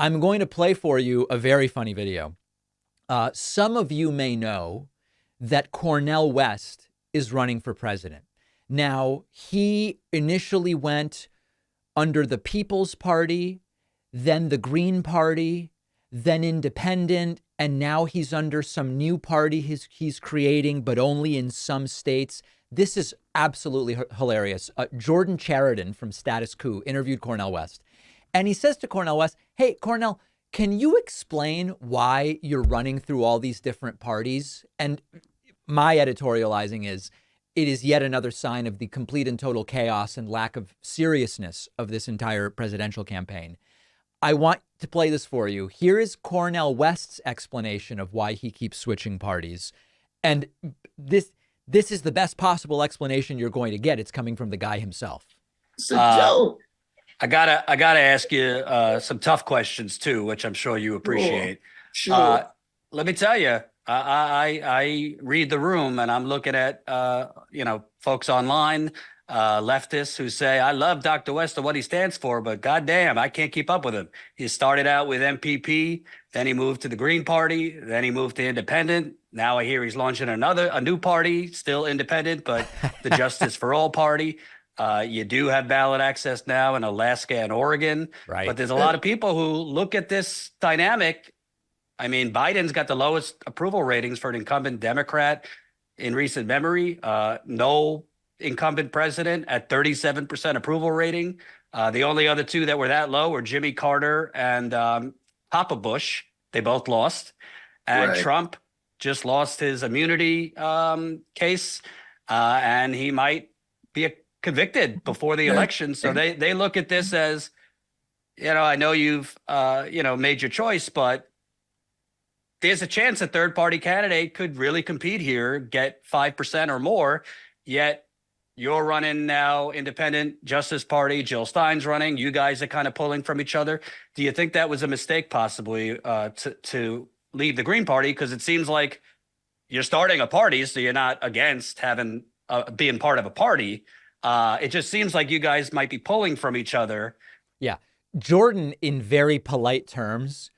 I'm going to play for you a very funny video. Some of you may know that Cornel West is running for president. Now, he initially went under the People's Party, then the Green Party, then Independent, and now he's under some new party he's creating, but only in some states. This is absolutely hilarious. Jordan Chariton from Status Quo interviewed Cornel West, and he says to Cornel West, "Hey, Cornel, can you explain why you're running through all these different parties?" And my editorializing is, it is yet another sign of the complete and total chaos and lack of seriousness of this entire presidential campaign. I want to play this for you. Here is Cornel West's explanation of why he keeps switching parties. And this is the best possible explanation you're going to get. It's coming from the guy himself. It's a joke. I gotta ask you some tough questions too, which I'm sure you appreciate. Sure. Let me tell you, I read the room, and I'm looking at folks online, leftists who say, I love Dr. West and what he stands for, but goddamn, I can't keep up with him. He started out with MPP, then he moved to the Green Party, then he moved to Independent. Now I hear he's launching a new party, still independent, but the Justice for All Party. You do have ballot access now in Alaska and Oregon, right? But there's a lot of people who look at this dynamic. I mean, Biden's got the lowest approval ratings for an incumbent Democrat in recent memory. No incumbent president at 37% approval rating. The only other two that were that low were Jimmy Carter and Papa Bush. They both lost. And Trump just lost his immunity case, and he might be convicted before the election. So they look at this as, I know you've, made your choice, but there's a chance a third party candidate could really compete here, get 5% or more, yet you're running now independent, Justice Party, Jill Stein's running. You guys are kind of pulling from each other. Do you think that was a mistake possibly to leave the Green Party? Because it seems like you're starting a party, so you're not against having being part of a party. It just seems like you guys might be pulling from each other. Yeah. Jordan, in very polite terms,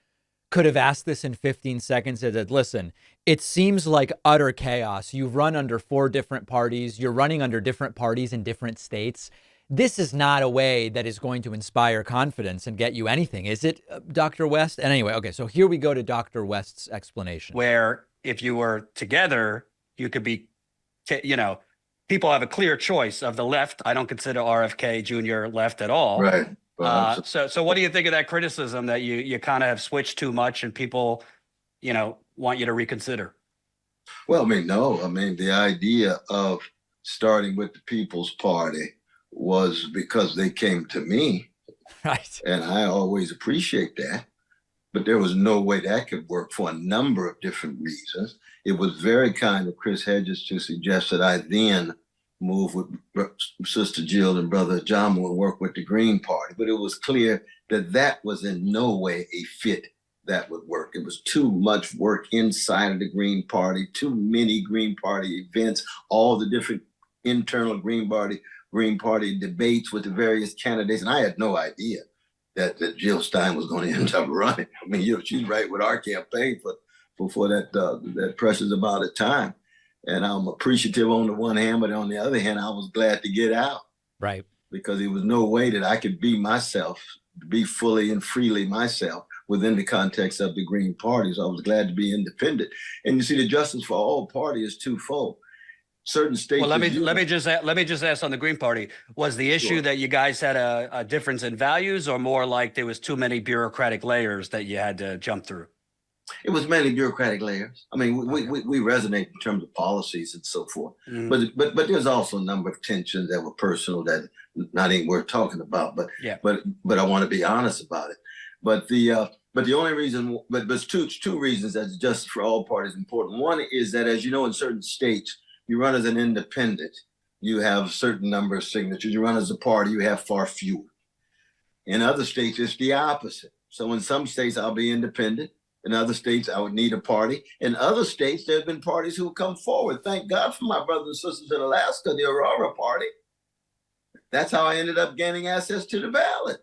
could have asked this in 15 seconds and said, listen, it seems like utter chaos. You run under 4 different parties. You're running under different parties in different states. This is not a way that is going to inspire confidence and get you anything, is it, Dr. West? And anyway, okay, so here we go to Dr. West's explanation. Where if you were together, you could be, people have a clear choice of the left. I don't consider RFK Jr. left at all. Right. So what do you think of that criticism that you kind of have switched too much and people, want you to reconsider? Well, the idea of starting with the People's Party was because they came to me. Right. And I always appreciate that. But there was no way that could work for a number of different reasons. It was very kind of Chris Hedges to suggest that I then move with Sister Jill and Brother John and work with the Green Party. But it was clear that was in no way a fit that would work. It was too much work inside of the Green Party, too many Green Party events, all the different internal Green Party debates with the various candidates. And I had no idea that Jill Stein was going to end up running. She's right with our campaign for that precious amount of time. And I'm appreciative on the one hand, but on the other hand, I was glad to get out. Right. Because there was no way that I could be myself, be fully and freely myself within the context of the Green Party. So I was glad to be independent. And you see, the Justice for All Party is twofold. Certain states. Well, let me just ask on the Green Party. Was the issue that you guys had a difference in values, or more like there was too many bureaucratic layers that you had to jump through? It was mainly bureaucratic layers. We resonate in terms of policies and so forth. Mm-hmm. But there's also a number of tensions that were personal that not ain't worth talking about. But I want to be honest about it. But the only reason, but there's two reasons that Justice for All Parties is important. One is that, as you know, in certain states, you run as an independent, you have a certain number of signatures. You run as a party, you have far fewer. In other states, it's the opposite. So in some states, I'll be independent. In other states, I would need a party. In other states, there have been parties who come forward. Thank God for my brothers and sisters in Alaska, the Aurora Party. That's how I ended up gaining access to the ballot.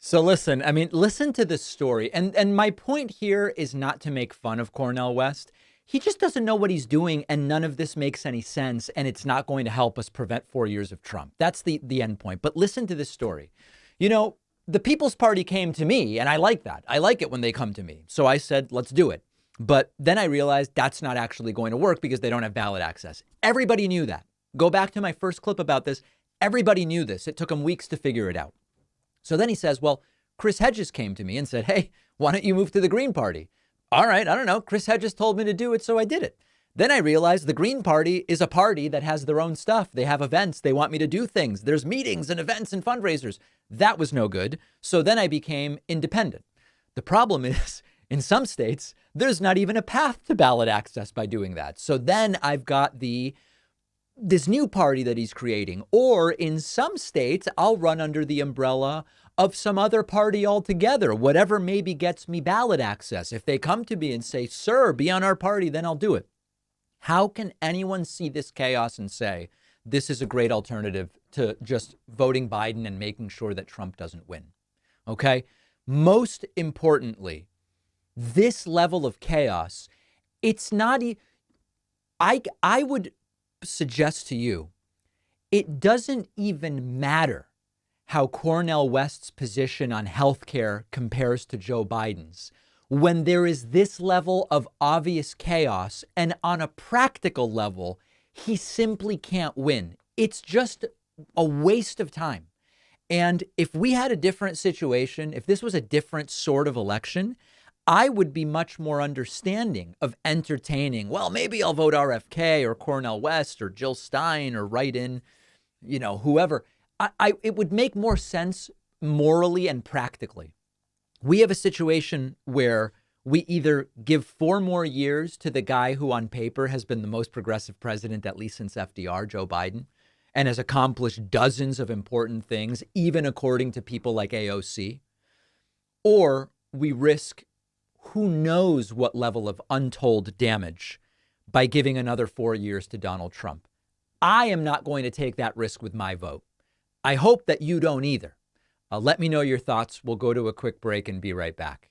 So listen, I mean, listen to this story. And my point here is not to make fun of Cornel West. He just doesn't know what he's doing, and none of this makes any sense, and it's not going to help us prevent 4 years of Trump. That's the end point. But listen to this story. You know, the People's Party came to me, and I like that. I like it when they come to me. So I said, let's do it. But then I realized that's not actually going to work because they don't have ballot access. Everybody knew that. Go back to my first clip about this. Everybody knew this. It took them weeks to figure it out. So then he says, well, Chris Hedges came to me and said, hey, why don't you move to the Green Party? All right, I don't know. Chris Hedges told me to do it, so I did it. Then I realized the Green Party is a party that has their own stuff. They have events. They want me to do things. There's meetings and events and fundraisers. That was no good. So then I became independent. The problem is, in some states, there's not even a path to ballot access by doing that. So then I've got this new party that he's creating, or in some states, I'll run under the umbrella of some other party altogether, whatever maybe gets me ballot access. If they come to me and say, sir, be on our party, then I'll do it. How can anyone see this chaos and say, this is a great alternative to just voting Biden and making sure that Trump doesn't win? Okay. Most importantly, this level of chaos, it's not, I would suggest to you, it doesn't even matter how Cornel West's position on healthcare compares to Joe Biden's when there is this level of obvious chaos, and on a practical level, he simply can't win. It's just a waste of time. And if we had a different situation, if this was a different sort of election, I would be much more understanding of entertaining, well, maybe I'll vote RFK or Cornel West or Jill Stein or write in, whoever. It would make more sense morally and practically. We have a situation where we either give 4 more years to the guy who on paper has been the most progressive president, at least since FDR, Joe Biden, and has accomplished dozens of important things, even according to people like AOC, or we risk who knows what level of untold damage by giving another 4 years to Donald Trump. I am not going to take that risk with my vote. I hope that you don't either. Let me know your thoughts. We'll go to a quick break and be right back.